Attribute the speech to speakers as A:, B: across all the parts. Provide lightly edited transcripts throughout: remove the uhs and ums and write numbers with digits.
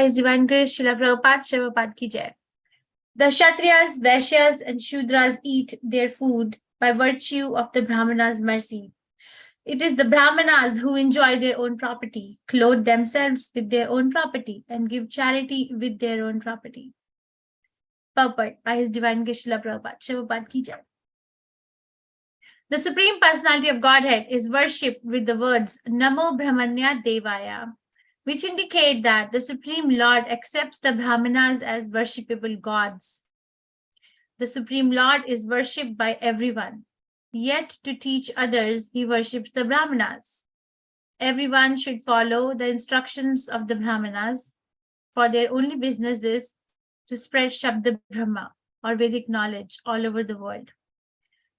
A: His Divine Grace, Srila Prabhupada, Srila Prabhupada ki jai. The Kshatriyas, Vaishyas, and Shudras eat their food by virtue of the Brahmanas' mercy. It is the Brahmanas who enjoy their own property, clothe themselves with their own property, and give charity with their own property. Purport by His Divine Grace, Srila Prabhupada, Srila Prabhupada ki jai. The Supreme Personality of Godhead is worshipped with the words Namo Brahmanya Devaya, which indicate that the Supreme Lord accepts the Brahmanas as worshipable gods. The Supreme Lord is worshipped by everyone, yet to teach others, he worships the Brahmanas. Everyone should follow the instructions of the Brahmanas, for their only business is to spread Shabda Brahma, or Vedic knowledge, all over the world.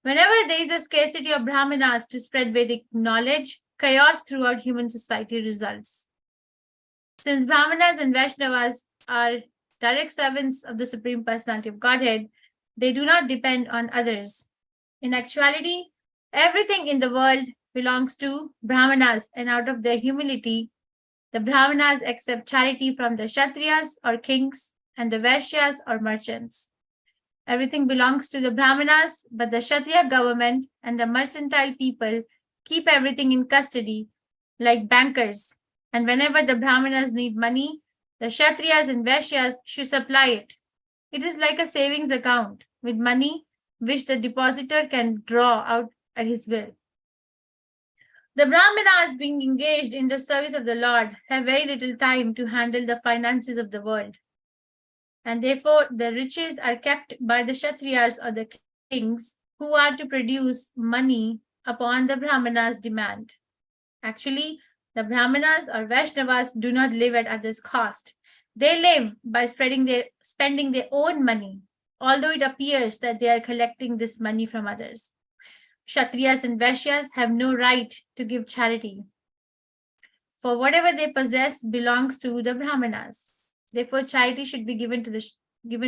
A: Whenever there is a scarcity of Brahmanas to spread Vedic knowledge, chaos throughout human society results. Since Brahmanas and Vaishnavas are direct servants of the Supreme Personality of Godhead, they do not depend on others. In actuality, everything in the world belongs to Brahmanas, and out of their humility, the Brahmanas accept charity from the Kshatriyas or kings and the Vaishyas or merchants. Everything belongs to the Brahmanas, but the Kshatriya government and the mercantile people keep everything in custody like bankers. And whenever the Brahmanas need money, the Kshatriyas and Vaishyas should supply it. It is like a savings account with money which the depositor can draw out at his will. The Brahmanas, being engaged in the service of the Lord, have very little time to handle the finances of the world. And therefore, the riches are kept by the Kshatriyas or the kings who are to produce money upon the Brahmanas' demand. Actually, the Brahmanas or Vaishnavas do not live at others' cost. They live by spending their own money, although it appears that they are collecting this money from others. Kshatriyas and Vaishyas have no right to give charity, for whatever they possess belongs to the Brahmanas. Therefore, charity should be given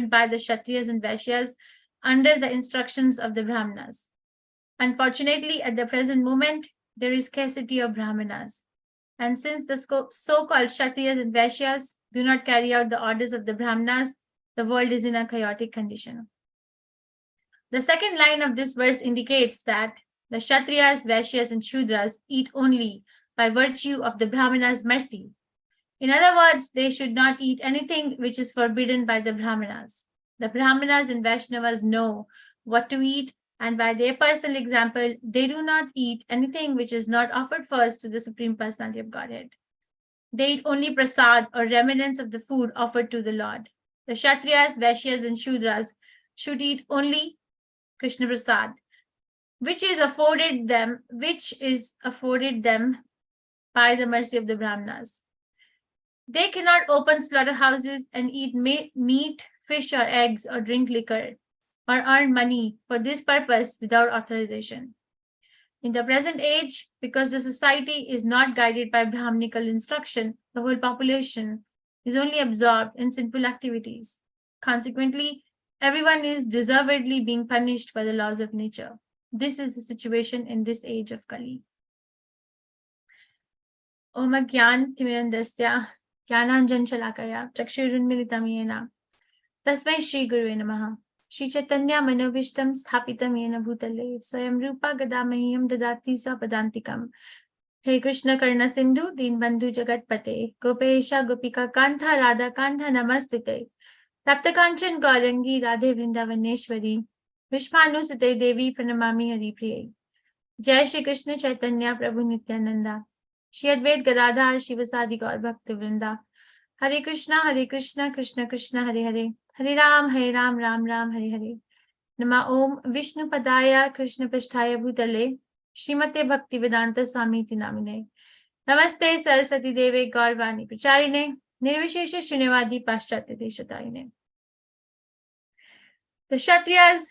A: by the Kshatriyas and Vaishyas under the instructions of the Brahmanas. Unfortunately, at the present moment, there is scarcity of Brahmanas. And since the so-called Kshatriyas and Vaishyas do not carry out the orders of the Brahmanas, the world is in a chaotic condition. The second line of this verse indicates that the Kshatriyas, Vaishyas, and Shudras eat only by virtue of the Brahmanas' mercy. In other words, they should not eat anything which is forbidden by the Brahmanas. The Brahmanas and Vaishnavas know what to eat, and by their personal example, they do not eat anything which is not offered first to the Supreme Personality of Godhead. They eat only prasad or remnants of the food offered to the Lord. The Kshatriyas, Vaishyas, and Shudras should eat only Krishna prasad, which is afforded them by the mercy of the Brahmanas. They cannot open slaughterhouses and eat meat, fish, or eggs, or drink liquor, or earn money for this purpose without authorization. In the present age, because the society is not guided by Brahmanical instruction, the whole population is only absorbed in sinful activities. Consequently, everyone is deservedly being punished by the laws of nature. This is the situation in this age of Kali. Om Agyan Timirandasya Jnananjan Shalakaya Chakshurunmilitam Yena Tasmai Shri Gurave Namaha Shri Chaitanya Manovishtam Sthapitam Yena Bhutale Swayam Rupa Gadamahiyam Dadati Swapadantikam. Hey Krishna Karna Sindhu Deenbandhu Jagatpate Gopesha Gopika Kantha Radha Kantha Namastute Taptakanchan Gaurangi Radhe Vrindavaneshwari Vishpanu Sute Devi Pranamami Hari Priye. Jai Shri Krishna Chaitanya Prabhu Nityananda Shri Advait Gadadhar Shivasadi Gaur Bhakti Vrinda. Hare Krishna, Krishna Krishna, Hare Hare. Hare Ram, Ram Ram, Hare Hare. Nama Om Vishnu Padaya Krishna Pasthaya Bhutale Srimate Bhakti Vedanta Swami Namine. Namaste Saraswati Deve Gaurvani Pracharine Nirvishesha Shunyavadi Paschatya Deshatayine. The Kshatriyas,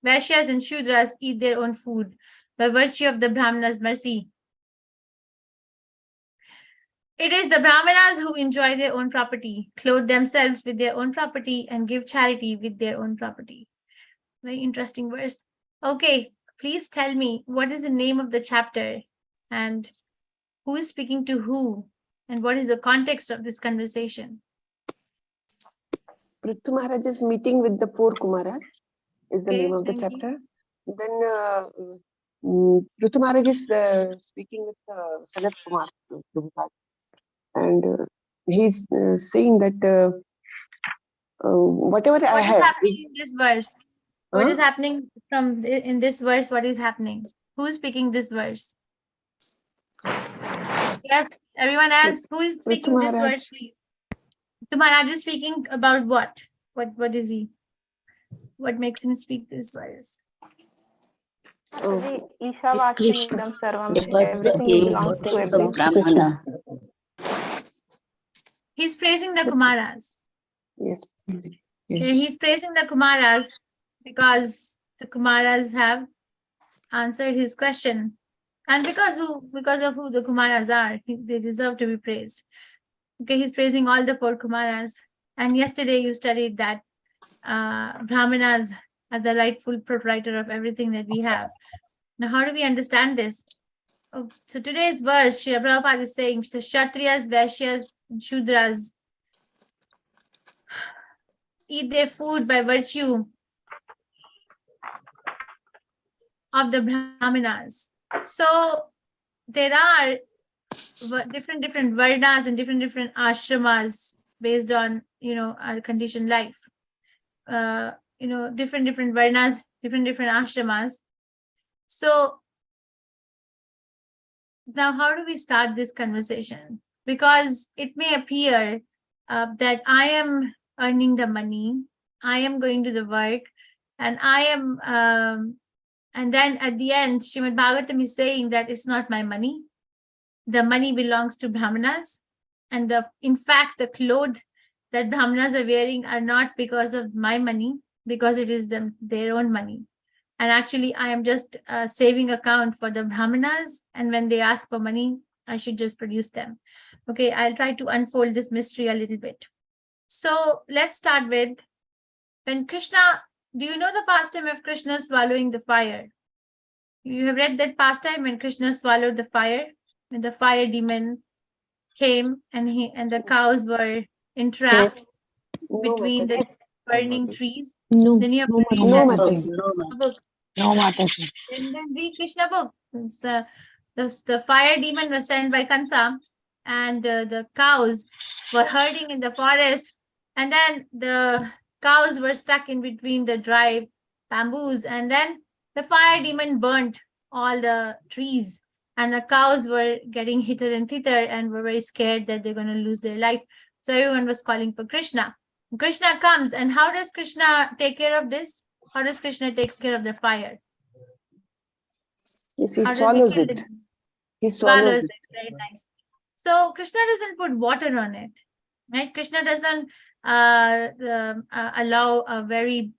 A: Vaishyas, and Shudras eat their own food by virtue of the Brahmanas' mercy. It is the Brahmanas who enjoy their own property, clothe themselves with their own property, and give charity with their own property. Very interesting verse. Okay, please tell me what is the name of the chapter and who is speaking to who and what is the context of this conversation?
B: Prithu Maharaj is meeting with the four Kumaras, is the name of the
A: thank you.
B: chapter. Then Prithu Maharaj is speaking with Sanat Kumar Prabhupada, and he's saying that whatever I
A: What is
B: have
A: happening
B: is.
A: in this verse? What is happening in this verse? What is happening? Who is speaking this verse? Yes, everyone else. Who is speaking this verse, please? Maharaj is speaking about what? What is he? What makes him speak this verse?
C: Ishavachanidam sarvam.
D: The birth
C: Everything belongs to
D: Brahmana.
A: He's praising the Kumaras.
B: Yes.
A: Okay, he's praising the Kumaras because the Kumaras have answered his question. And because of who the Kumaras are, they deserve to be praised. Okay, he's praising all the four Kumaras. And yesterday you studied that Brahmanas are the rightful proprietor of everything that we have. Now, how do we understand this? Oh, so today's verse, Srila Prabhupada is saying, the Kshatriyas, Vaishyas, and Shudras eat their food by virtue of the Brahmanas. So there are different varnas and different ashramas based on, our conditioned life. Different varnas, different ashramas. So now how do we start this conversation? Because it may appear that I am earning the money, I am going to the work, and I am, and then at the end, Srimad Bhagavatam is saying that it's not my money. The money belongs to Brahmanas. And in fact, the clothes that Brahmanas are wearing are not because of my money, because it is their own money. And actually, I am just a saving account for the Brahmanas. And when they ask for money, I should just produce them. Okay, I'll try to unfold this mystery a little bit. So let's start with when Krishna, do you know the pastime of Krishna swallowing the fire? You have read that pastime when Krishna swallowed the fire, when the fire demon came and the cows were entrapped between the burning trees.
E: No,
A: Then you have to read
B: No,
A: book.
E: no,
A: Then read Krishna book. The fire demon was sent by Kansa, and the cows were herding in the forest, and then the cows were stuck in between the dry bamboos, and then the fire demon burnt all the trees, and the cows were getting hitter and thitter and were very scared that they're going to lose their life. So everyone was calling for Krishna. Krishna comes, and how does Krishna take care of this? How does Krishna takes care of the fire?
B: Yes, he swallows it. He swallows it.
A: Very nice. So Krishna doesn't put water on it, right? Krishna doesn't allow a very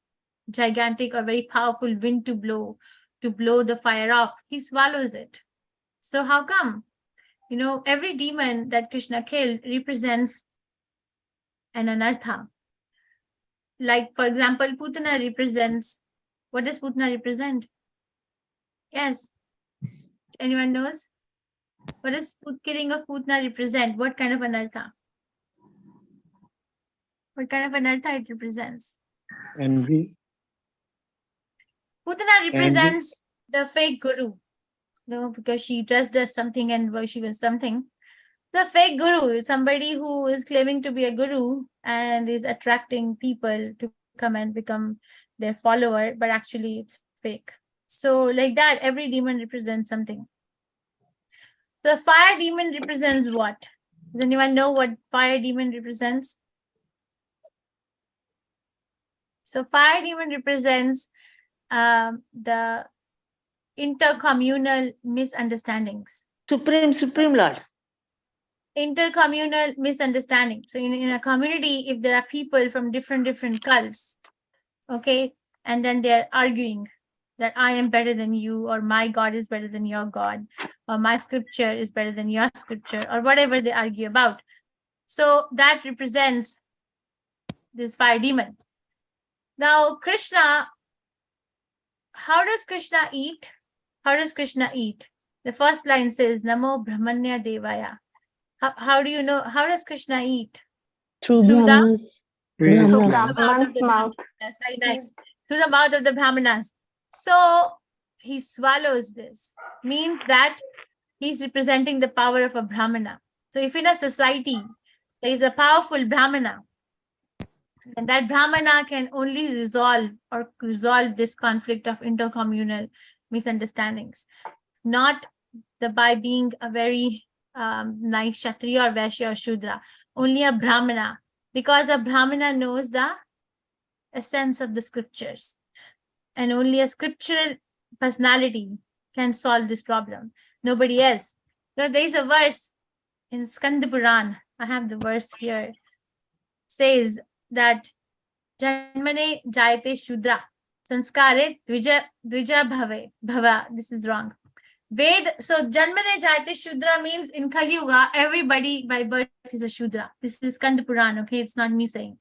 A: gigantic or very powerful wind to blow the fire off. He swallows it. So how come? Every demon that Krishna killed represents an anartha. Like, for example, Putana represents, what does Putana represent? Yes. Anyone knows? What does killing of Putana represent? What kind of anartha? What kind of anartha it represents?
F: Envy.
A: Putana represents the fake guru. Because she dressed as something and she was something. The fake guru is somebody who is claiming to be a guru and is attracting people to come and become their follower, but actually it's fake. So like that, every demon represents something. The fire demon represents what? Does anyone know what fire demon represents? So fire demon represents the intercommunal misunderstandings.
E: Supreme Lord.
A: Intercommunal misunderstanding. So in a community, if there are people from different cults, okay, and then they're arguing that I am better than you, or my God is better than your God, or my scripture is better than your scripture, or whatever they argue about. So that represents this fire demon. Now, Krishna, how does Krishna eat? How does Krishna eat? The first line says, Namo Brahmanya Devaya. How do you know? How does Krishna eat?
E: Through Brahmanas.
B: Brahmana.
C: Through
A: The mouth of
C: Brahman's
A: the
C: mouth.
A: That's very nice. Through the mouth of the Brahmanas. So he swallows this. Means that he's representing the power of a Brahmana. So if in a society there is a powerful Brahmana, and that Brahmana can only resolve this conflict of intercommunal misunderstandings, not by being a very nice Kshatriya or Vaishya or Shudra, only a Brahmana, because a Brahmana knows the essence of the scriptures, and only a scriptural personality can solve this problem. Nobody else. There is a verse in Skanda Puran. I have the verse here. Says that Janmane Jayate Shudra Sanskare Dvija Bhava. This is wrong. So Janmane Jayate Shudra means in Kali Yuga, everybody by birth is a Shudra. This is Skanda Puran, okay? It's not me saying.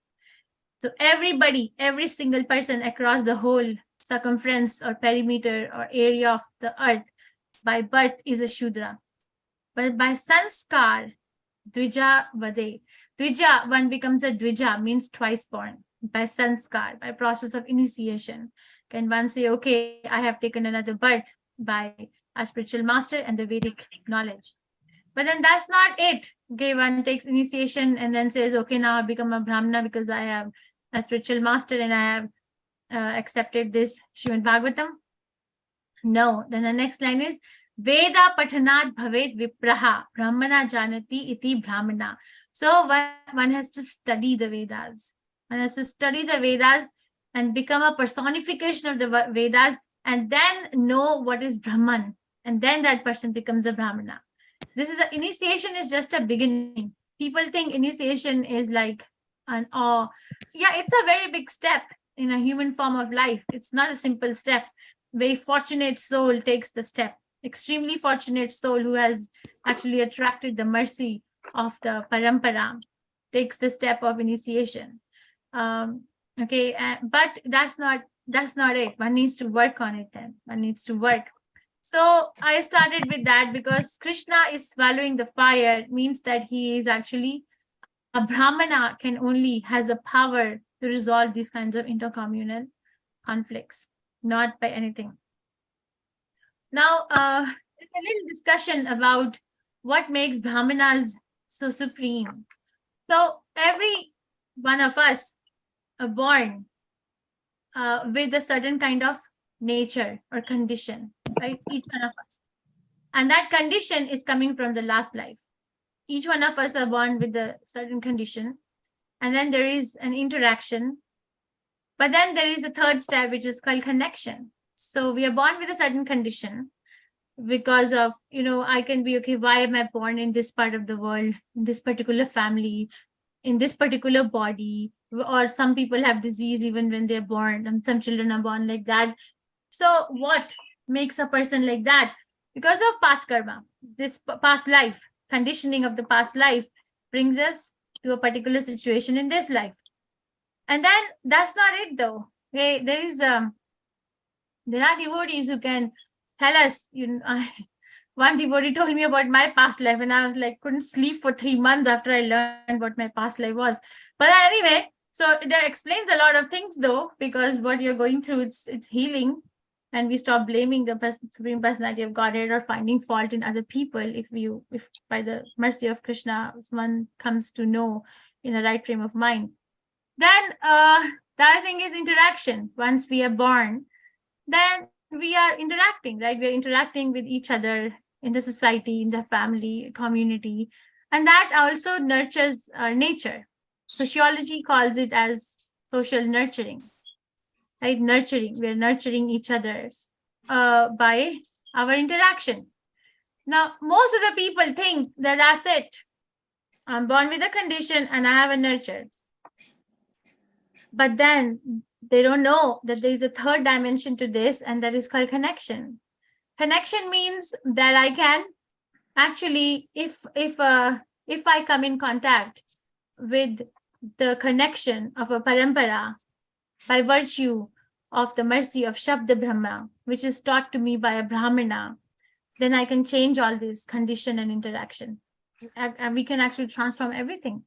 A: So everybody, every single person across the whole circumference or perimeter or area of the earth by birth is a Shudra. But by Sanskar, Dvija Vade. Dvija, one becomes a Dvija, means twice born. By Sanskar, by process of initiation, can one say, okay, I have taken another birth by a spiritual master and the Vedic knowledge. But then that's not it. Okay, one takes initiation and then says, okay, now I become a Brahmana because I have a spiritual master and I have accepted this Srimad Bhagavatam. No, then the next line is, Veda Pathanat Bhavet Vipraha Brahmana Janati Iti Brahmana. So one has to study the Vedas. One has to study the Vedas and become a personification of the Vedas and then know what is Brahman. And then that person becomes a Brahmana. Initiation is just a beginning. People think initiation is like an awe. Yeah, it's a very big step in a human form of life. It's not a simple step. Very fortunate soul takes the step. Extremely fortunate soul who has actually attracted the mercy of the parampara takes the step of initiation. Okay, but that's not it. One needs to work on it. Then one needs to work. So I started with that because Krishna is swallowing the fire, means that he is actually a Brahmana, has a power to resolve these kinds of intercommunal conflicts, not by anything. Now, there's a little discussion about what makes Brahmanas so supreme. So every one of us are born with a certain kind of nature or condition, right? Each one of us. And that condition is coming from the last life. Each one of us are born with a certain condition. And then there is an interaction. But then there is a third step, which is called connection. So we are born with a certain condition because of, I can be, okay, why am I born in this part of the world, in this particular family, in this particular body? Or some people have disease even when they're born, and some children are born like that. So what makes a person like that? Because of past karma, this past life, conditioning of the past life brings us to a particular situation in this life. And then that's not it though. Okay, there are devotees who can tell us, one devotee told me about my past life and I was like, couldn't sleep for 3 months after I learned what my past life was. But anyway, so that explains a lot of things though, because what you're going through, it's healing. And we stop blaming the Supreme Personality of Godhead or finding fault in other people if by the mercy of Krishna, one comes to know in the right frame of mind. Then the other thing is interaction. Once we are born, then we are interacting, right? We are interacting with each other in the society, in the family, community. And that also nurtures our nature. Sociology calls it as social nurturing. Right? Nurturing. We're nurturing each other by our interaction. Now, most of the people think that that's it. I'm born with a condition and I have a nurture. But then they don't know that there is a third dimension to this, and that is called connection. Connection means that I can actually, if I come in contact with the connection of a parampara by virtue of the mercy of Shabda Brahma, which is taught to me by a Brahmana, then I can change all this condition and interaction. And we can actually transform everything.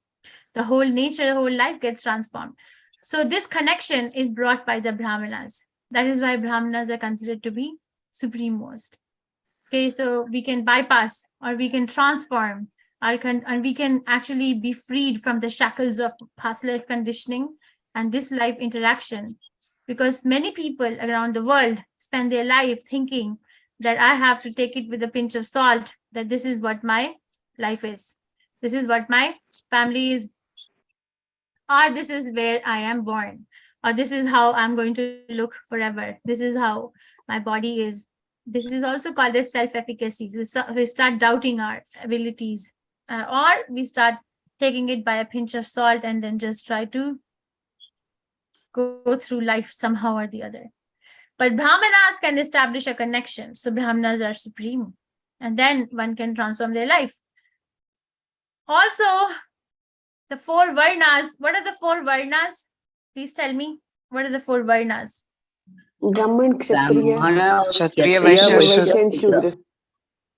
A: The whole nature, the whole life gets transformed. So this connection is brought by the Brahmanas. That is why Brahmanas are considered to be supremost. Okay, so we can bypass or we can transform and we can actually be freed from the shackles of past life conditioning and this life interaction. Because many people around the world spend their life thinking that I have to take it with a pinch of salt, that this is what my life is. This is what my family is, or this is where I am born, or this is how I'm going to look forever. This is how my body is. This is also called as self-efficacy. So we start doubting our abilities, or we start taking it by a pinch of salt and then just try to go through life somehow or the other. But Brahmanas can establish a connection. So Brahmanas are supreme. And then one can transform their life. Also, the four Varnas. What are the four Varnas? Please tell me. What are the four Varnas?
B: Brahman, Kshatriya,
D: Kshatriya,
B: Vaishya and Shudra.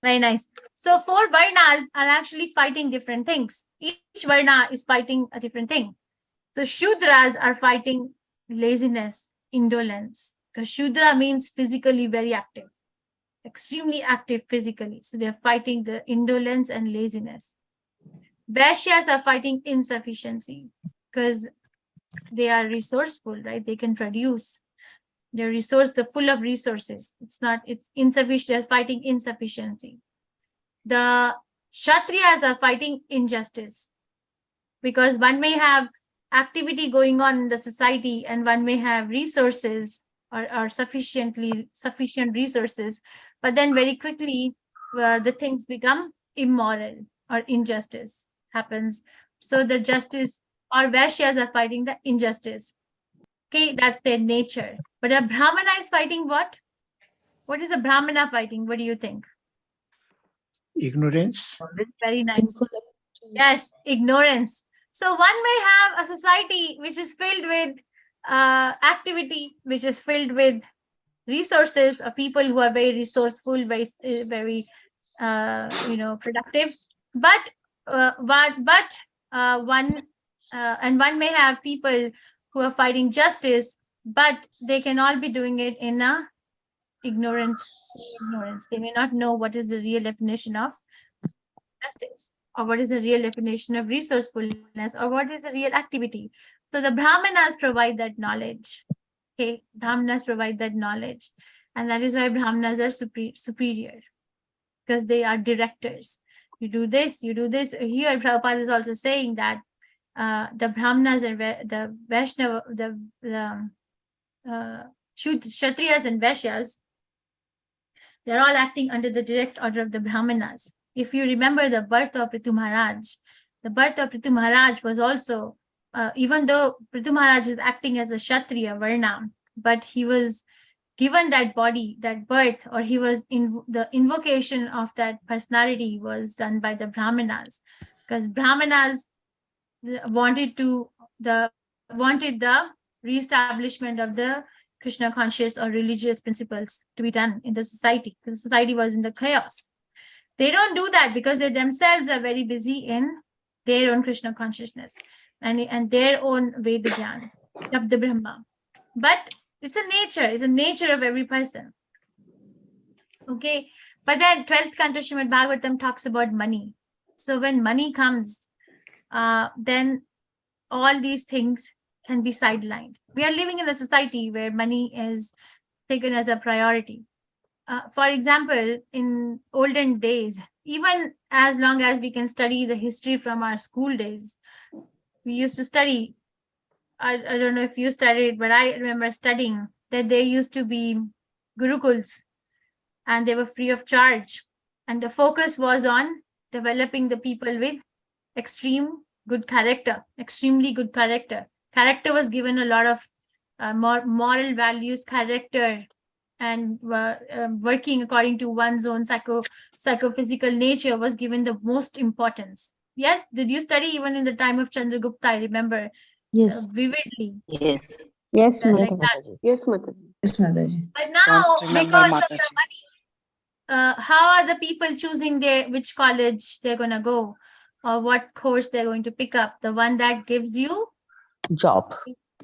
A: Very nice. So four Varnas are actually fighting different things. Each Varna is fighting a different thing. So Shudras are fighting laziness, indolence. Because Shudra means physically very active, extremely active physically. So they're fighting the indolence and laziness. Vaishyas are fighting insufficiency because they are resourceful, right? They can produce. They're they're full of resources. It's insufficient. They're fighting insufficiency. The Kshatriyas are fighting injustice because one may have activity going on in the society and one may have resources or sufficient resources, but then very quickly the things become immoral or injustice happens. So the justice or Vaishyas are fighting the injustice. Okay, that's their nature. But a Brahmana is fighting what? What is a Brahmana fighting? What do you think?
E: Ignorance.
A: Very nice. Yes, ignorance. So one may have a society which is filled with activity, which is filled with resources of people who are very resourceful, very productive. But one may have people who are fighting justice, but they can all be doing it in a ignorance. They may not know what is the real definition of justice, or what is the real definition of resourcefulness, or what is the real activity. So the Brahmanas provide that knowledge. Okay, Brahmanas provide that knowledge. And that is why Brahmanas are superior, because they are directors. You do this, you do this. Here, Prabhupada is also saying that the Brahmanas and the Vaishnava, the Kshatriyas and Vaishyas, they're all acting under the direct order of the Brahmanas. If you remember the birth of Prithu Maharaj, the birth of Prithu Maharaj was also, even though Prithu Maharaj is acting as a Kshatriya Varna, but he was given that body, that birth, or he was in the invocation of that personality was done by the Brahmanas, because Brahmanas wanted the reestablishment of the Krishna conscious or religious principles to be done in the society, because the society was in the chaos. They don't do that because they themselves are very busy in their own Krishna consciousness and their own Veda Gyan, Shabda Brahma. But it's a nature of every person. Okay, but then 12th canto Srimad Bhagavatam talks about money. So when money comes, then all these things can be sidelined. We are living in a society where money is taken as a priority. For example, in olden days, even as long as we can study the history from our school days, we used to study. I don't know if you studied, but I remember studying that there used to be gurukuls and they were free of charge. And the focus was on developing the people with extremely good character. Character was given a lot of moral values, character, and working according to one's own psychophysical nature was given the most importance. Yes, did you study even in the time of Chandragupta? I remember vividly.
D: Yes.
B: Yes,
A: Like
B: Mataji.
A: that.
B: Yes, Mataji.
F: Yes, Mataji.
A: But now,
D: Don't remember
A: because of the
D: Mataji.
A: money, how are the people choosing which college they're gonna go, or what course they're going to pick up? The one that gives you
D: Job.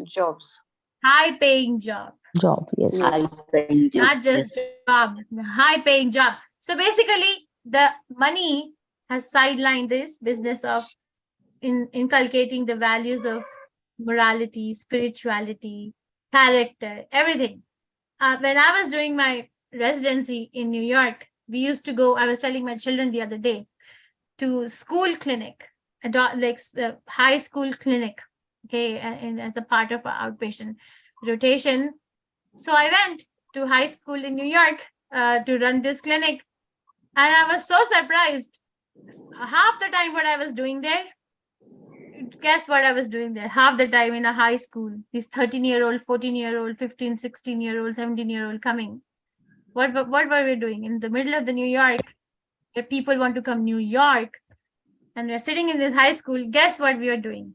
B: Jobs.
A: high paying job.
D: Job, yes.
B: Yes.
A: Not just job, high paying job. So basically, the money has sidelined this business of inculcating the values of morality, spirituality, character, everything. When I was doing my residency in New York, we used to go, I was telling my children the other day, to school clinic, like the high school clinic, okay, and as a part of our outpatient rotation. So I went to high school in New York to run this clinic, and I was so surprised. Half the time what I was doing there, guess what I was doing there? Half the time in a high school, these 13-year-old, 14-year-old, 15, 16-year-old, 17-year-old coming. What were we doing? In the middle of the New York, where people want to come New York, and we're sitting in this high school, guess what we were doing?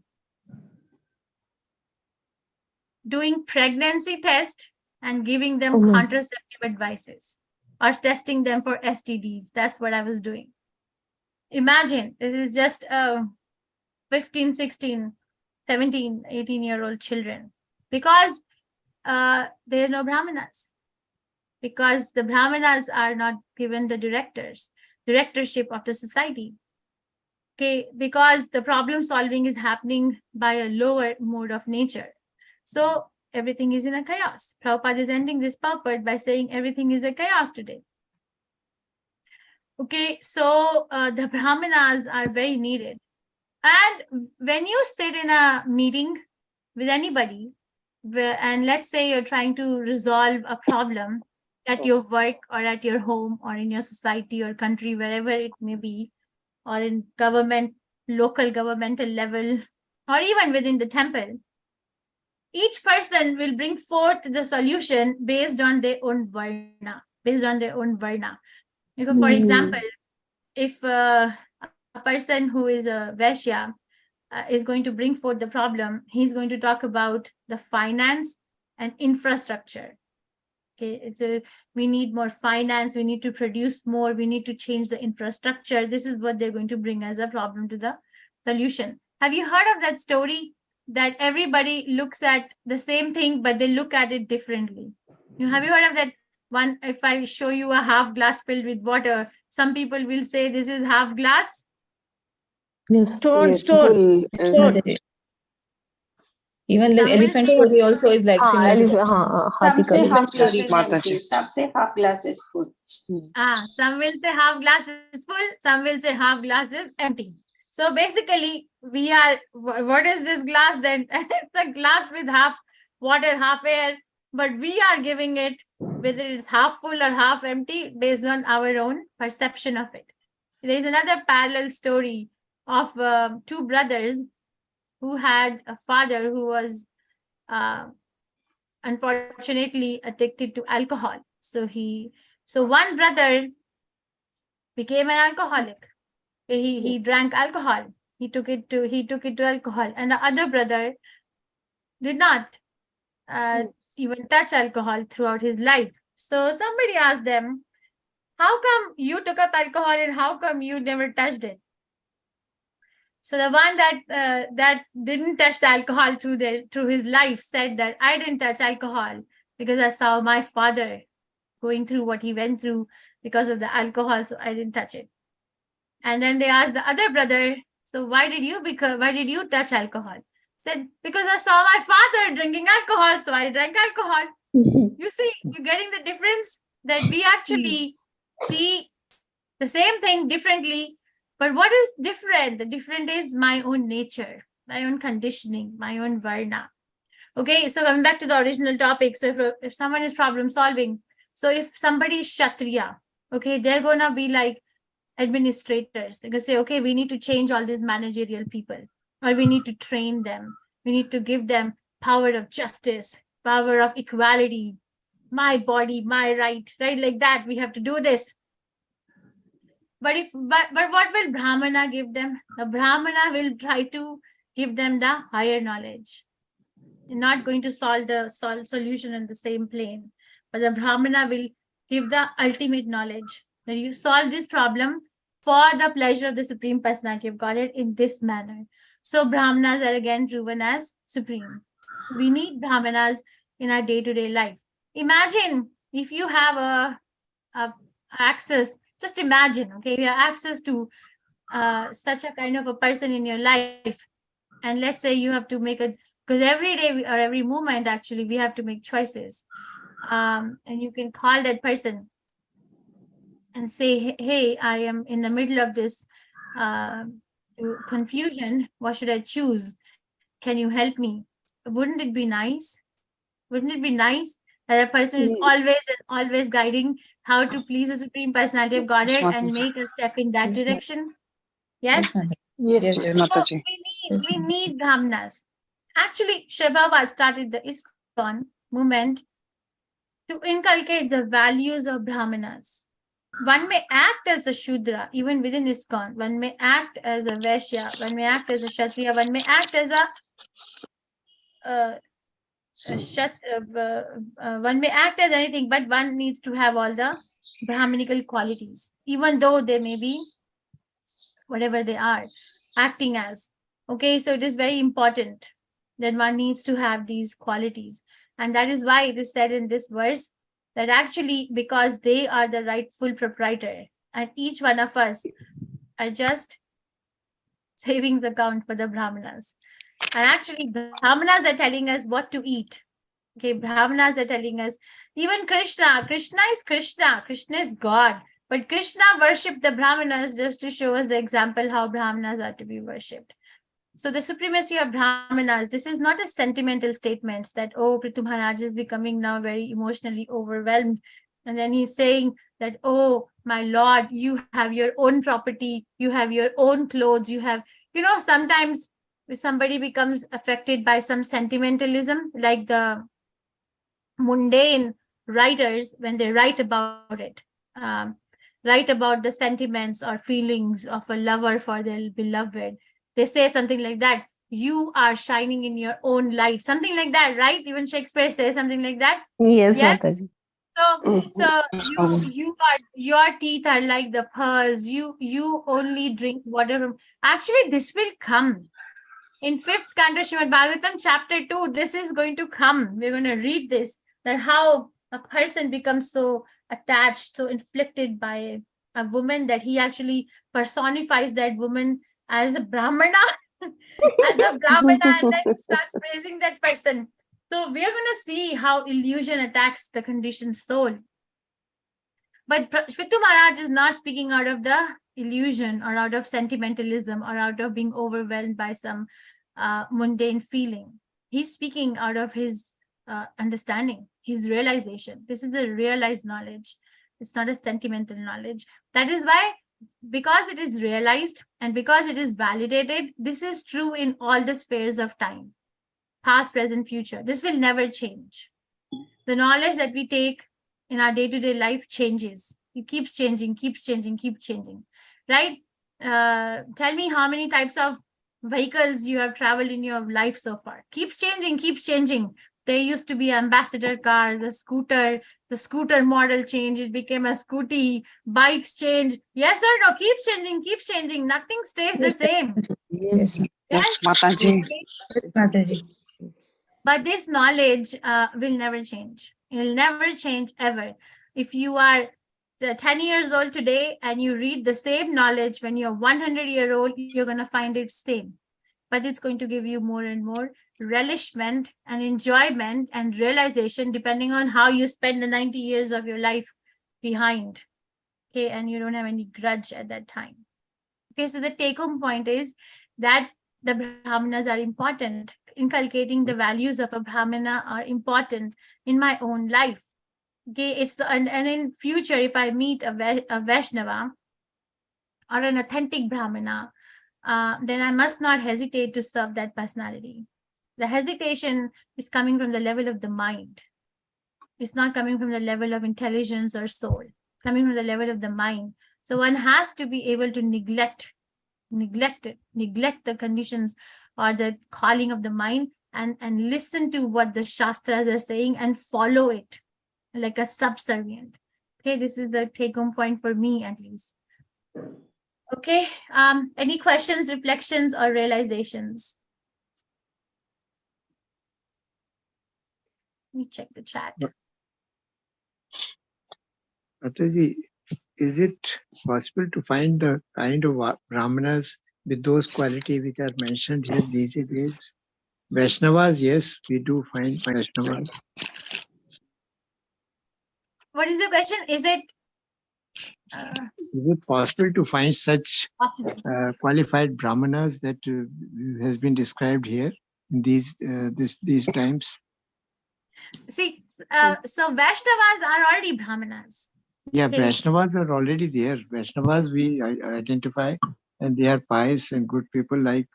A: Doing pregnancy test and giving them contraceptive advices or testing them for STDs. That's what I was doing. Imagine, this is just 15, 16, 17, 18-year-old children, because there are no Brahmanas, because the Brahmanas are not given the directorship of the society. Okay, because the problem solving is happening by a lower mode of nature. So everything is in a chaos. Prabhupada is ending this purport by saying everything is a chaos today. Okay, so the Brahmanas are very needed. And when you sit in a meeting with anybody, and let's say you're trying to resolve a problem at your work or at your home or in your society or country, wherever it may be, or in government, local governmental level, or even within the temple, each person will bring forth the solution based on their own varna, Because, for example, if a person who is a Vaishya is going to bring forth the problem, he's going to talk about the finance and infrastructure. Okay, we need more finance, we need to produce more, we need to change the infrastructure. This is what they're going to bring as a problem to the solution. Have you heard of that story that everybody looks at the same thing, but they look at it differently? Have you heard of that one? If I show you a half glass filled with water, some people will say this is half glass.
D: Yes.
E: Stone.
B: Full.
E: Even the
A: Some will
E: elephant
A: say-
E: story also is like similar to that.
F: Some say
E: Elephant
F: half glass
E: story.
F: is empty. Some say half glass is full.
A: Some will say half glass is full, some will say half glass is empty. So basically, we are, what is this glass then? It's a glass with half water, half air, but we are giving it, whether it's half full or half empty, based on our own perception of it. There is another parallel story of two brothers who had a father who was unfortunately addicted to alcohol. So one brother became an alcoholic. He drank alcohol. He took it to alcohol, and the other brother did not even touch alcohol throughout his life. So somebody asked them, how come you took up alcohol and how come you never touched it? So the one that didn't touch the alcohol through his life said that I didn't touch alcohol because I saw my father going through what he went through because of the alcohol, so I didn't touch it. And then they asked the other brother, so why did you touch alcohol? Said, because I saw my father drinking alcohol, so I drank alcohol. You see, you're getting the difference, that we actually see the same thing differently. But what is different? The different is my own nature, my own conditioning, my own varna. Okay, so coming back to the original topic. So if someone is problem solving, so if somebody is Kshatriya, okay, they're going to be like administrators. They're going to say, okay, we need to change all these managerial people, or we need to train them. We need to give them power of justice, power of equality, my body, my right, like that. We have to do this. But what will Brahmana give them? The Brahmana will try to give them the higher knowledge. You're not going to solve the solution in the same plane, but the Brahmana will give the ultimate knowledge. That you solve this problem, for the pleasure of the Supreme Personality of Godhead in this manner. So Brahmanas are again proven as supreme. We need Brahmanas in our day-to-day life. Imagine if you have a access, just imagine, okay, you have access to such a kind of a person in your life. And let's say you have to make a, because every day or every moment, actually, we have to make choices. And you can call that person and say, hey, I am in the middle of this confusion. What should I choose? Can you help me? Wouldn't it be nice? Wouldn't it be nice that a person is always guiding how to please the Supreme Personality of Godhead and make a step in that direction? Yes?
B: Yes.
A: So we need Brahmanas. Actually, Srila Prabhupada started the ISKCON movement to inculcate the values of Brahmanas. One may act as a Shudra, even within ISKCON. One may act as a Vaishya, one may act as a Kshatriya, one may act as one may act as anything, but one needs to have all the Brahminical qualities, even though they may be whatever they are acting as. Okay, so it is very important that one needs to have these qualities. And that is why it is said in this verse that actually, because they are the rightful proprietor, and each one of us are just savings account for the Brahmanas. And actually, Brahmanas are telling us what to eat. Okay, Brahmanas are telling us, even Krishna is Krishna is God. But Krishna worshipped the Brahmanas just to show us the example how Brahmanas are to be worshipped. So the supremacy of Brahmanas, this is not a sentimental statement that, oh, Prithu Maharaj is becoming now very emotionally overwhelmed. And then he's saying that, oh, my Lord, you have your own property, you have your own clothes, you have, sometimes if somebody becomes affected by some sentimentalism, like the mundane writers, when they write about it, write about the sentiments or feelings of a lover for their beloved, they say something like that, you are shining in your own light, something like that, right? Even Shakespeare says something like that.
D: Yes,
A: Yes.
D: Mataji.
A: So your teeth are like the pearls, you only drink water from, actually this will come in 5th canto Srimad Bhagavatam chapter 2. This is going to come, we're going to read this, that how a person becomes so attached, so inflicted by a woman, that he actually personifies that woman as a Brahmana, as a Brahmana, and then he starts praising that person. So we are going to see how illusion attacks the conditioned soul. But Shvitu Maharaj is not speaking out of the illusion or out of sentimentalism or out of being overwhelmed by some mundane feeling. He's speaking out of his understanding, his realization. This is a realized knowledge. It's not a sentimental knowledge. That is why, because it is realized and because it is validated, this is true in all the spheres of time, past, present, future. This will never change. The knowledge that we take in our day-to-day life changes. It keeps changing, right? Tell me how many types of vehicles you have traveled in your life so far. Keeps changing. There used to be ambassador car, the scooter model changed, it became a scooty, bikes changed. Yes or no? Keeps changing. Nothing stays the same.
D: Yes.
A: Yes,
E: Mataji.
A: but this knowledge will never change. It will never change ever. If you are 10 years old today and you read the same knowledge when you're 100-year-old, you're going to find it same. But it's going to give you more and more relishment and enjoyment and realization depending on how you spend the 90 years of your life behind. Okay, and you don't have any grudge at that time. Okay, so the take-home point is that the Brahmanas are important. Inculcating the values of a Brahmana are important in my own life. Okay, it's the and in future, if I meet a Vaishnava or an authentic Brahmana, then I must not hesitate to serve that personality. The hesitation is coming from the level of the mind. It's not coming from the level of intelligence or soul. It's coming from the level of the mind. So one has to be able to neglect the conditions or the calling of the mind and listen to what the Shastras are saying and follow it like a subservient. Okay, this is the take-home point for me, at least. Okay. Any questions, reflections, or realizations? Let me check the chat.
G: Mataji, is it possible to find the kind of brahmanas with those qualities which are mentioned here these days? Vaishnavas, yes, we do find Vaishnavas.
A: What is the question? Is it
G: Is it possible to find such
A: possible?
G: qualified brahmanas that has been described here in these times?
A: See, so Vaishnavas are already Brahmanas.
G: Yeah,
A: Okay.
G: Vaishnavas are already there. Vaishnavas we identify, and they are pious and good people, like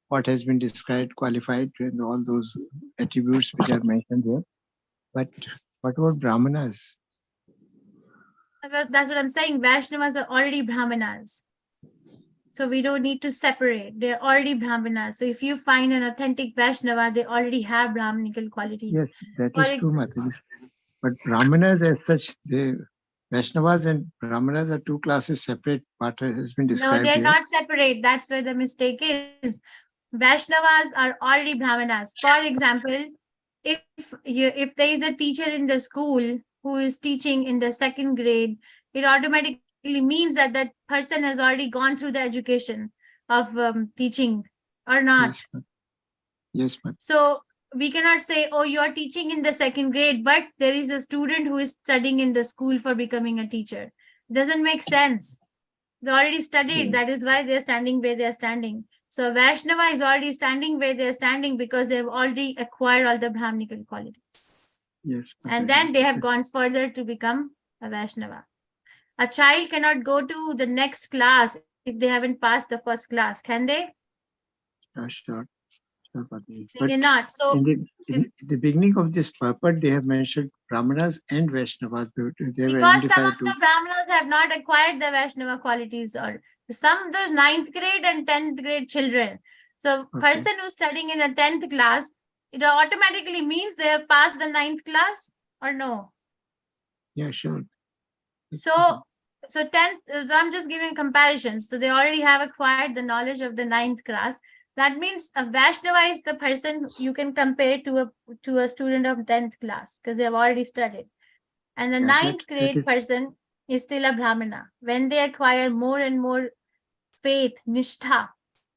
G: what has been described, qualified, and all those attributes which are mentioned there. But what about brahmanas?
A: That's what I'm saying. Vaishnavas are already Brahmanas. So we don't need to separate. They're already Brahmanas. So if you find an authentic Vaishnava, they already have Brahmanical qualities.
G: Yes, that
A: For
G: is true, Mataji. But brahmanas as such, Vaishnavas and brahmanas are two classes separate. What has been
A: No,
G: described
A: they're
G: here.
A: not separate. That's where the mistake is. Vaishnavas are already Brahmanas. For example, if there is a teacher in the school who is teaching in the second grade, it automatically means that that person has already gone through the education of teaching or not.
G: Yes, ma'am. Yes, ma'am.
A: So we cannot say, oh, you're teaching in the second grade, but there is a student who is studying in the school for becoming a teacher. Doesn't make sense. They already studied. That is why they're standing where they're standing. So Vaishnava is already standing where they're standing because they've already acquired all the Brahmanical qualities.
G: Yes.
A: And
G: Mataji.
A: then they have gone further to become a Vaishnava. A child cannot go to the next class if they haven't passed the first class, can they?
G: Sure, Mataji.
A: They cannot. So
G: in the beginning of this purport, they have mentioned brahmanas and Vaishnavas. They have
A: because some
G: identified
A: of the Brahmanas have not acquired the Vaishnava qualities, or some the 9th grade and 10th grade children. So
G: Okay.
A: person who's studying in the 10th class, it automatically means they have passed the 9th class or no?
G: Yeah, sure.
A: So 10th, so I'm just giving comparisons. So they already have acquired the knowledge of the 9th class. That means a Vaishnava is the person you can compare to a student of 10th class because they have already studied. And the
G: Yeah,
A: 9th
G: that
A: grade
G: is-
A: person is still a Brahmana. When they acquire more and more faith, nishtha,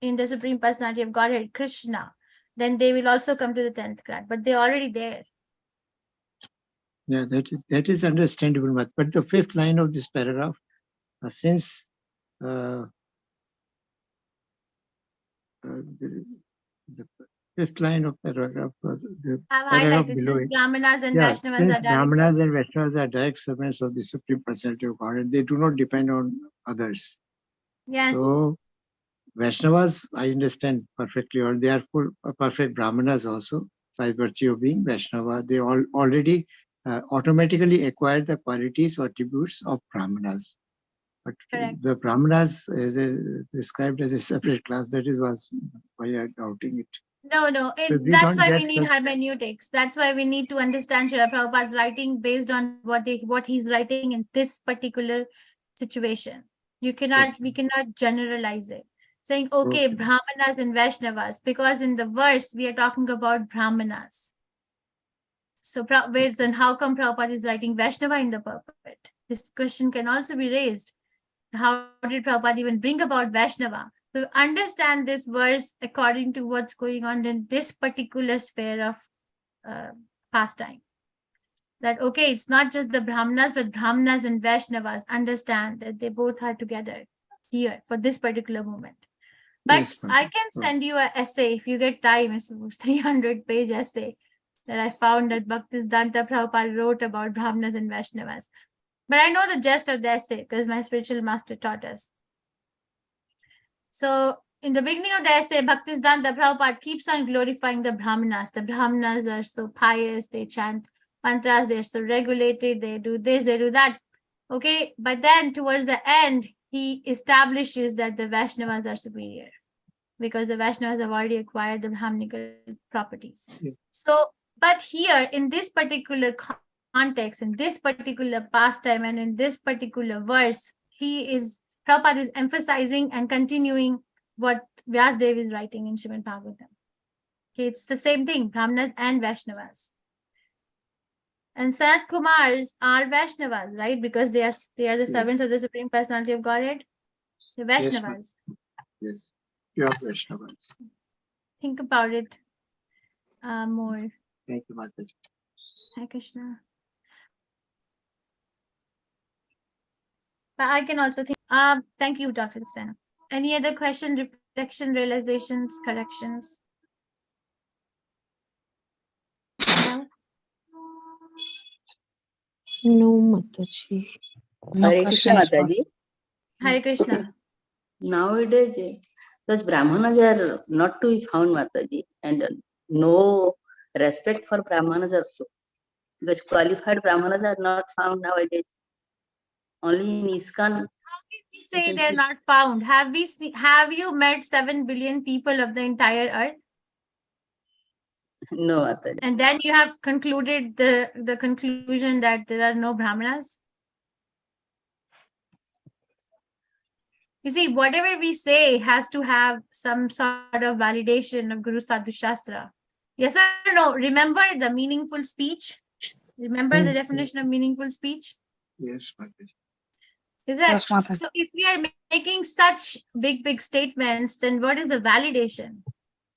A: in the Supreme Personality of Godhead, Krishna, then they will also come to the 10th grade. But they're already there.
G: Yeah, that is understandable. But the fifth line of this paragraph, since there is the fifth line of paragraph was the
A: I've
G: paragraph
A: highlighted
G: below
A: since
G: it.
A: Brahmanas and
G: Yeah,
A: Vaishnavas
G: since
A: are direct
G: Brahmanas and Vaishnavas are direct servants of the Supreme Personality of Godhead, they do not depend on others.
A: Yes.
G: So Vaishnavas, I understand perfectly, or they are perfect Brahmanas also by virtue of being Vaishnava. They already automatically acquire the qualities or attributes of Brahmanas. But
A: Correct.
G: the Brahmanas is described as a separate class. That is why I am doubting it.
A: No,
G: So we
A: that's
G: don't
A: why
G: get
A: we need
G: such-
A: hermeneutics. That's why we need to understand Srila Prabhupada's writing based on what he's writing in this particular situation. We cannot generalize it. Saying, okay,
G: Okay.
A: Brahmanas and Vaishnavas, because in the verse we are talking about Brahmanas. So and how come Prabhupada is writing Vaishnava in the purport? This question can also be raised. How did Prabhupada even bring about Vaishnava? So understand this verse according to what's going on in this particular sphere of pastime. That, okay, it's not just the Brahmanas, but Brahmanas and Vaishnavas understand that they both are together here for this particular moment. But
G: Yes, ma'am.
A: I can send you an essay if you get time. It's a 300-page essay that I found that Bhaktisiddhanta Prabhupada wrote about Brahmanas and Vaishnavas. But I know the gist of the essay because my spiritual master taught us. So in the beginning of the essay, Bhaktisiddhanta Prabhupada keeps on glorifying the Brahmanas. The Brahmanas are so pious, they chant mantras, they're so regulated, they do this, they do that. Okay, but then towards the end, he establishes that the Vaishnavas are superior because the Vaishnavas have already acquired the Brahmanical properties.
G: Yeah.
A: So, but here in this particular context, in this particular pastime, and in this particular verse, he is Prabhupada is emphasizing and continuing what Vyasdev is writing in Srimad Bhagavatam. Okay, it's the same thing, Brahmanas and Vaishnavas. And Sanat Kumars are Vaishnavas, right? Because they are the servants of the Supreme Personality of Godhead. The
G: Yes, ma'am.
A: Vaishnavas.
G: Yes, pure Vaishnavas.
A: Think about it more.
G: Thank you, Mataji.
A: Hare Krishna. But I can also think. Thank you, Dr. Saxena. Any other question, reflection, realizations, corrections? No?
D: No, Mataji. No
F: Hare Krishna
D: questions for-
F: Mataji.
A: Hare Krishna.
F: Nowadays, those Brahmanas are not to be found, Mataji, and no respect for Brahmanas also. Because qualified Brahmanas are not found nowadays. Only in ISKCON.
A: How can we say they're not found? Have you met 7 billion people of the entire earth?
F: No, Mataji.
A: And then you have concluded the conclusion that there are no Brahmanas? You see, whatever we say has to have some sort of validation of Guru Sadhu Shastra. Yes or no? Remember the meaningful speech? Remember the
D: Yes,
A: definition of meaningful speech?
G: Yes, Mataji.
A: Is that
E: Yes, Mataji.
A: so? If we are making such big statements, then what is the validation?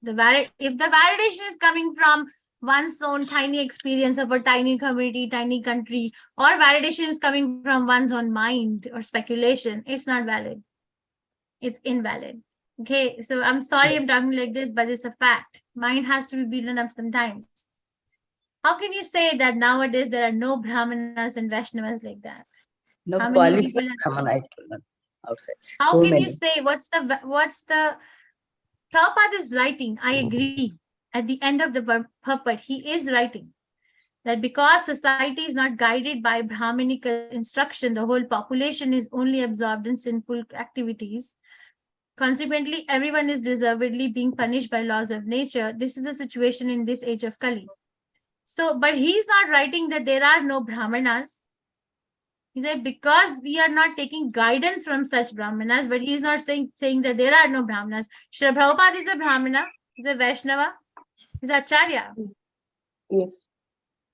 A: If the validation is coming from one's own tiny experience of a tiny community, tiny country, or validation is coming from one's own mind or speculation, it's not valid. It's invalid. Okay, so I'm sorry I'm talking like this, but it's a fact. Mind has to be beaten up sometimes. How can you say that nowadays there are no Brahmanas and Vaishnavas like that?
F: No
A: How many
F: qualified
A: people are-
F: Brahmana outside.
A: How
F: So
A: can
F: many.
A: you say what's the Prabhupada is writing? I agree. At the end of the purport, he is writing that because society is not guided by Brahminical instruction, the whole population is only absorbed in sinful activities. Consequently, everyone is deservedly being punished by laws of nature. This is a situation in this age of Kali. So, but he's not writing that there are no Brahmanas. He said because we are not taking guidance from such Brahmanas, but he's not saying that there are no Brahmanas. Srila Prabhupada is a Brahmana, he's a Vaishnava, he's a Acharya.
B: Yes.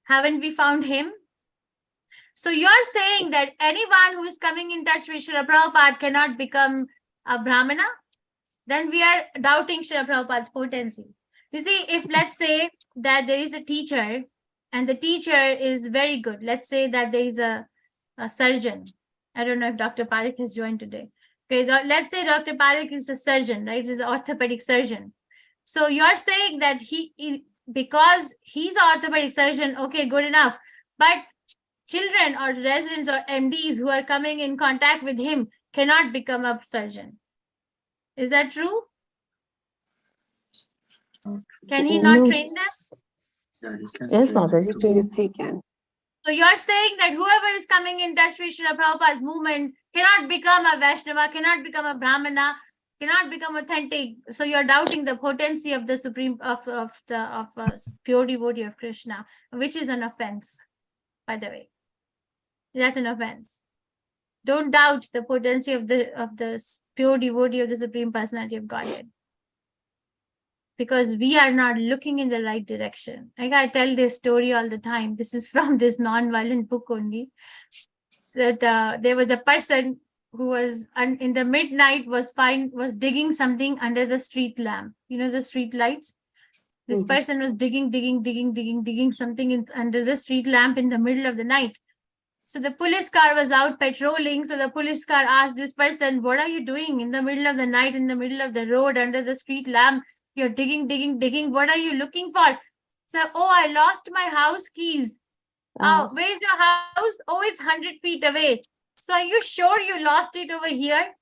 A: Haven't we found him? So you're saying that anyone who is coming in touch with Srila Prabhupada cannot become a Brahmana? Then we are doubting Srila Prabhupada's potency. You see, if let's say that there is a teacher and the teacher is very good. Let's say that there is a surgeon. I don't know if Dr. Parekh has joined today. Okay, let's say Dr. Parekh is a surgeon, right? He's an orthopedic surgeon. So you're saying that because he's an orthopedic surgeon, okay, good enough. But children or residents or MDs who are coming in contact with him cannot become a surgeon. Is that true? Can he not
D: No.
A: train them?
G: Yeah, you can
D: Yes,
G: train
D: Mataji.
G: them to-
B: Yes, he can.
A: So you're saying that whoever is coming in touch with Srila Prabhupada's movement cannot become a Vaishnava, cannot become a Brahmana, cannot become authentic. So you're doubting the potency of the supreme of a pure devotee of Krishna, which is an offense, by the way. That's an offense. Don't doubt the potency of the pure devotee of the Supreme Personality of Godhead. Because we are not looking in the right direction. I gotta tell this story all the time. This is from this non-violent book only. That there was a person who was in the midnight was digging something under the street lamp. You know the street lights. This person was digging something under the street lamp in the middle of the night. So the police car was out patrolling. So the police car asked this person, "What are you doing in the middle of the night, in the middle of the road, under the street lamp? You're digging. What are you looking for?" So, "Oh, I lost my house keys." "Where's your house?" "Oh, it's 100 feet away." "So are you sure you lost it over here?"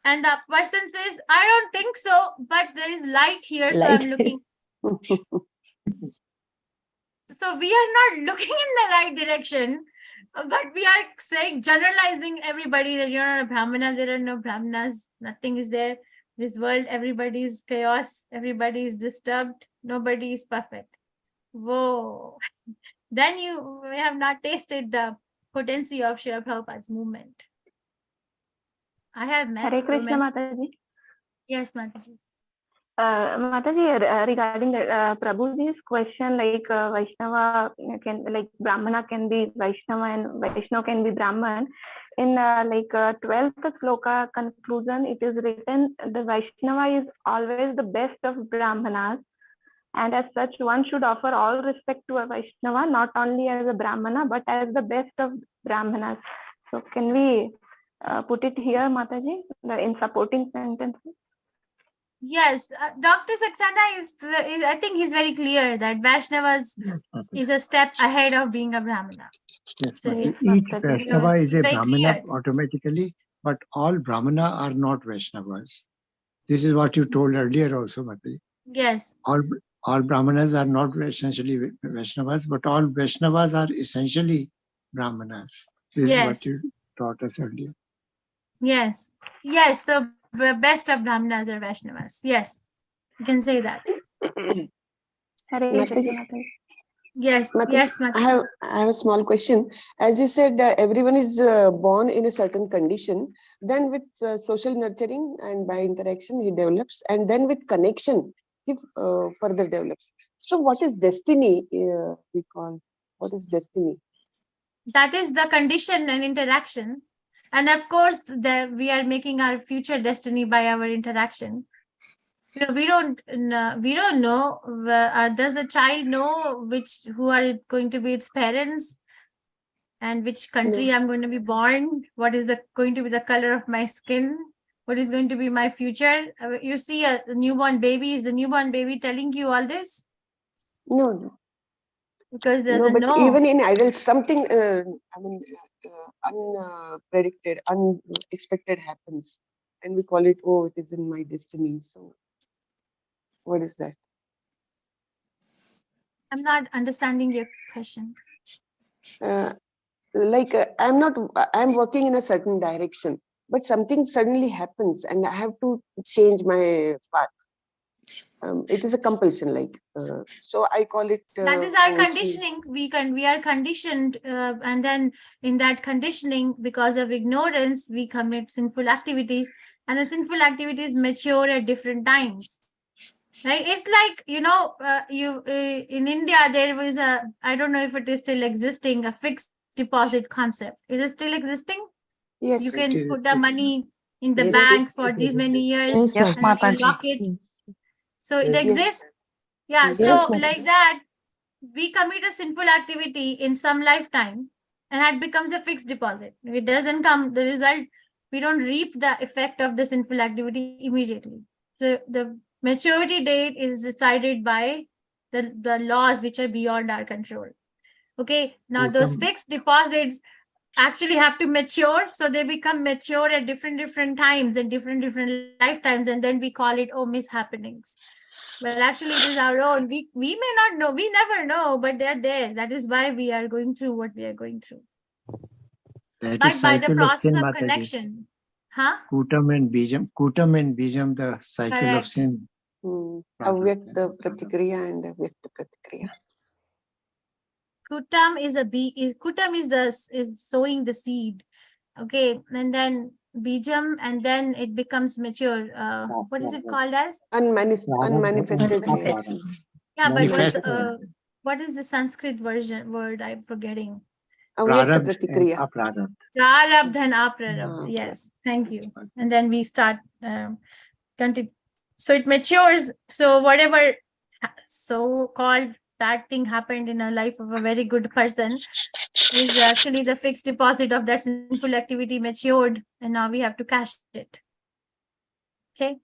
A: And the person says, "I don't think so, but there is light here, so
D: Light.
A: I'm looking." So we are not looking in the right direction, but we are saying, generalizing everybody that you're not a Brahmana, there are no Brahmanas, nothing is there. This world, everybody is chaos, everybody is disturbed, nobody is perfect. Whoa. Then you have not tasted the potency of Srila Prabhupada's movement. I have met
C: Hare
A: so
C: Krishna,
A: many.
C: Mataji.
A: Yes, Mataji.
C: Mataji, regarding the Prabhuji's question, like Vaishnava can, like Brahmana can be Vaishnava and Vaishnava can be Brahman. In 12th sloka conclusion, it is written the Vaishnava is always the best of Brahmanas, and as such, one should offer all respect to a Vaishnava, not only as a Brahmana but as the best of Brahmanas. So, can we put it here, Mataji, in supporting sentences?
A: Yes, Dr. Saxena is, I think he's very clear that Vaishnavas
G: Yes, Mataji.
A: is a step ahead of being a Brahmana.
G: Yes,
A: So
G: Mataji.
A: it's,
G: Each
C: Mataji.
G: Vaishnava
A: it's
G: is a
A: very
G: Brahmana
A: clear.
G: automatically, but all Brahmana are not Vaishnavas. This is what you told earlier also, Mataji.
A: Yes,
G: All Brahmanas are not essentially Vaishnavas, but all Vaishnavas are essentially Brahmanas. This is what
A: yes,
G: you taught us earlier.
A: yes, yes. So the best of Brahmanas are Vaishnavas. Yes, you can say that.
C: Hare
B: Mataji.
C: Krishna, Mataji.
A: Yes,
B: Mataji,
A: yes,
B: I
A: Mataji.
B: have a small question. As you said, everyone is born in a certain condition. Then with social nurturing and by interaction, he develops, and then with connection, he further develops. So, what is destiny? We call what is destiny?
A: That is the condition and interaction. And of course, we are making our future destiny by our interaction. You know, we don't know. Does the child know who are going to be its parents, and which country I'm going to be born? What is going to be the color of my skin? What is going to be my future? You see a newborn baby. Is the newborn baby telling you all this?
B: No.
A: Because there's
B: No,
A: a
B: but
A: no.
B: even in adults, something unpredicted, unexpected happens, and we call it, oh, it is in my destiny. So, what is that?
A: I'm not understanding your question.
B: I'm working in a certain direction, but something suddenly happens, and I have to change my path. It is a compulsion, so I call it.
A: That is our
B: force.
A: conditioning. We are conditioned, and then in that conditioning, because of ignorance, we commit sinful activities, and the sinful activities mature at different times. Right? It's like, in India there was I don't know if it is still existing, a fixed deposit concept. It is still existing.
B: Yes.
A: You
G: It
A: can
G: is-
A: put the money in the
F: Yes,
A: bank
F: yes,
A: for
F: it
A: these
F: is.
A: many years,
D: Yes,
E: Yes,
A: and then you
E: Mataji.
A: lock it.
D: Yes.
A: So it
F: Yes.
A: exists.
B: Yes.
A: Yeah.
B: Yes,
A: So
D: Mataji.
A: like that, we commit a sinful activity in some lifetime, and that becomes a fixed deposit. It doesn't come, the result, we don't reap the effect of the sinful activity immediately. So the maturity date is decided by the laws which are beyond our control. Okay, now those fixed deposits actually have to mature, so they become mature at different times and different lifetimes, and then we call it, oh, mishappenings. But actually it is our own. We may not know, we never know, but they're there. That is why we are going through what we are going through.
G: That
A: But
G: is
A: by the
G: cycle of
A: process
G: sin,
A: of
G: Mataji.
A: connection. Huh?
G: Kutam and Bijam, the cycle of
A: Correct.
G: sin.
B: Avyakta pratikriya and avyakta pratikriya.
A: Kutam is sowing the seed. Okay, and then bijam, and then it becomes mature. What is it called as?
B: Unmanifested
E: Okay.
B: reaction.
A: Yeah, but
G: Manifest.
A: what is the Sanskrit word? I'm forgetting.
B: Avyakta
G: Prarabdha and
B: pratikriya.
G: aprarabdha.
A: Prarabdha and aprarabdha. Yes, thank you. And then we start continue. So it matures. So whatever so-called bad thing happened in a life of a very good person is actually the fixed deposit of that sinful activity matured, and now we have to cash it. Okay.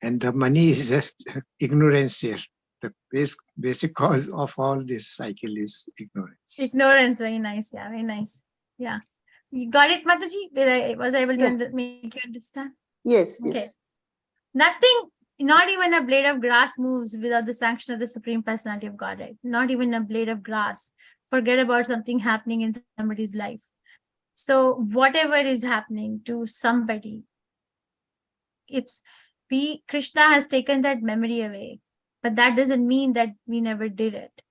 G: And the money is ignorance here. The basic cause of all this cycle is ignorance.
A: Ignorance. Very nice. Yeah, very nice. Yeah. You got it, Mataji? Was I able to make you understand?
B: Yes.
A: Okay.
B: Yes.
A: Nothing, not even a blade of grass moves without the sanction of the Supreme Personality of Godhead. Not even a blade of grass. Forget about something happening in somebody's life. So whatever is happening to somebody, Krishna has taken that memory away, but that doesn't mean that we never did it.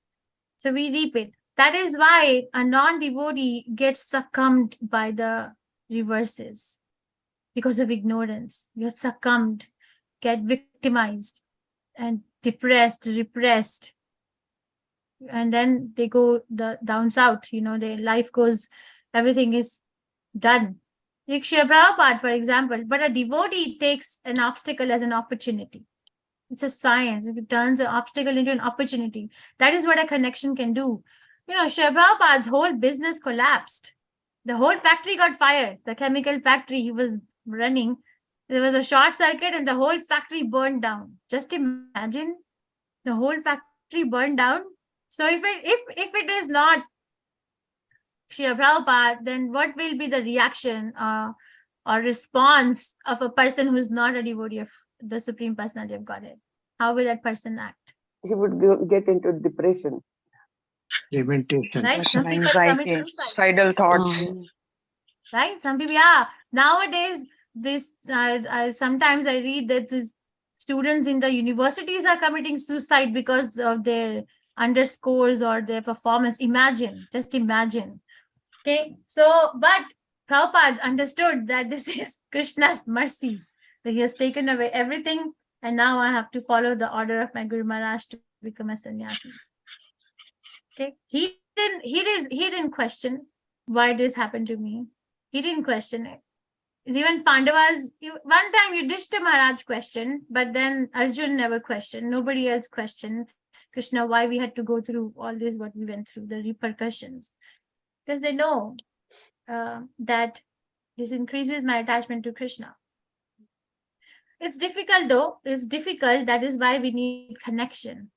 A: So we reap it. That is why a non-devotee gets succumbed by the reverses. because of ignorance. You're succumbed, get victimized, and depressed, repressed. And then they go down south, their life goes, everything is done. Like Srila Prabhupada, for example, but a devotee takes an obstacle as an opportunity. It's a science. It turns an obstacle into an opportunity. That is what a connection can do. Srila Prabhupada's whole business collapsed. The whole factory got fired. The chemical factory he was running, there was a short circuit and the whole factory burned down. Just imagine, the whole factory burned down. So if it is not Srila Prabhupada, then what will be the reaction or response of a person who is not a devotee of the Supreme Personality of Godhead? How will that person act?
B: He would get into depression.
G: Lamentation.
A: Right? Some people commit
H: Anxiety,
A: suicide.
H: suicidal thoughts.
A: Right? Some people, nowadays, this sometimes I read that these students in the universities are committing suicide because of their underscores or their performance. Just imagine. Okay, so but Prabhupada understood that this is Krishna's mercy, that he has taken away everything, and now I have to follow the order of my Guru Maharaj to become a sannyasi. Okay, he didn't question why this happened to me. He didn't question it. Even Pandavas, one time Yudhishthira Maharaj questioned, but then Arjun never questioned. Nobody else questioned Krishna why we had to go through all this, what we went through, the repercussions. Because they know that this increases my attachment to Krishna. It's difficult though. It's difficult. That is why we need connection.